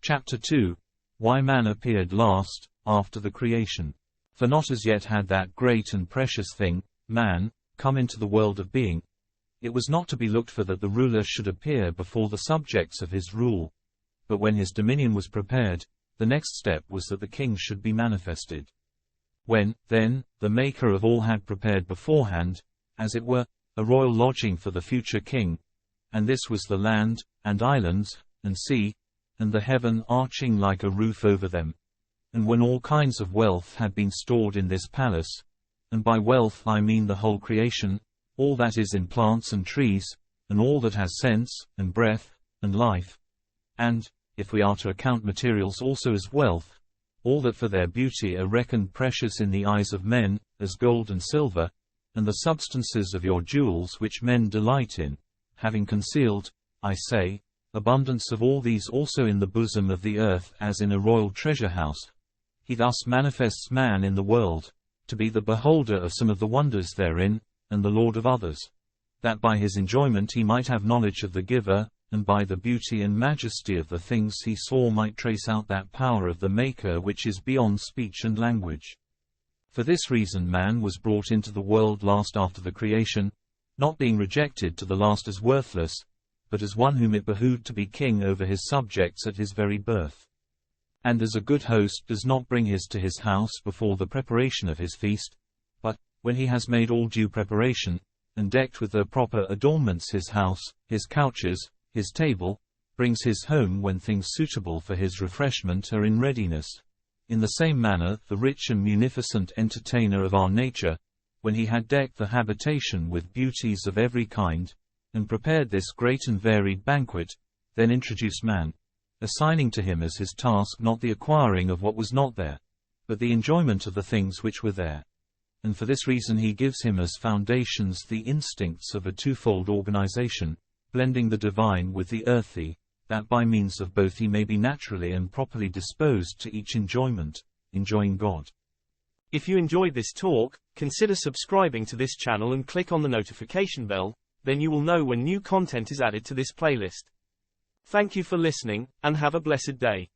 Chapter 2. Why man appeared last, after the creation. For not as yet had that great and precious thing, man, come into the world of being. It was not to be looked for that the ruler should appear before the subjects of his rule. But when his dominion was prepared, the next step was that the king should be manifested. When, then, the Maker of all had prepared beforehand, as it were, a royal lodging for the future king, and this was the land, and islands, and sea, and the heaven arching like a roof over them. And when all kinds of wealth had been stored in this palace, and by wealth I mean the whole creation, all that is in plants and trees, and all that has sense, and breath, and life, and, if we are to account materials also as wealth, all that for their beauty are reckoned precious in the eyes of men, as gold and silver, and the substances of your jewels which men delight in, having concealed, I say, abundance of all these also in the bosom of the earth as in a royal treasure house, he thus manifests man in the world, to be the beholder of some of the wonders therein, and the lord of others, that by his enjoyment he might have knowledge of the giver, and by the beauty and majesty of the things he saw might trace out that power of the Maker which is beyond speech and language. For this reason man was brought into the world last after the creation, not being rejected to the last as worthless, but as one whom it behooved to be king over his subjects at his very birth. And as a good host does not bring his to his house before the preparation of his feast, but, when he has made all due preparation, and decked with their proper adornments his house, his couches, his table, brings his home when things suitable for his refreshment are in readiness. In the same manner the rich and munificent entertainer of our nature, when he had decked the habitation with beauties of every kind, and prepared this great and varied banquet, then introduced man, assigning to him as his task not the acquiring of what was not there, but the enjoyment of the things which were there. And for this reason he gives him as foundations the instincts of a twofold organization, blending the divine with the earthy, that by means of both he may be naturally and properly disposed to each enjoyment, enjoying God. If you enjoyed this talk, consider subscribing to this channel and click on the notification bell, then you will know when new content is added to this playlist. Thank you for listening, and have a blessed day.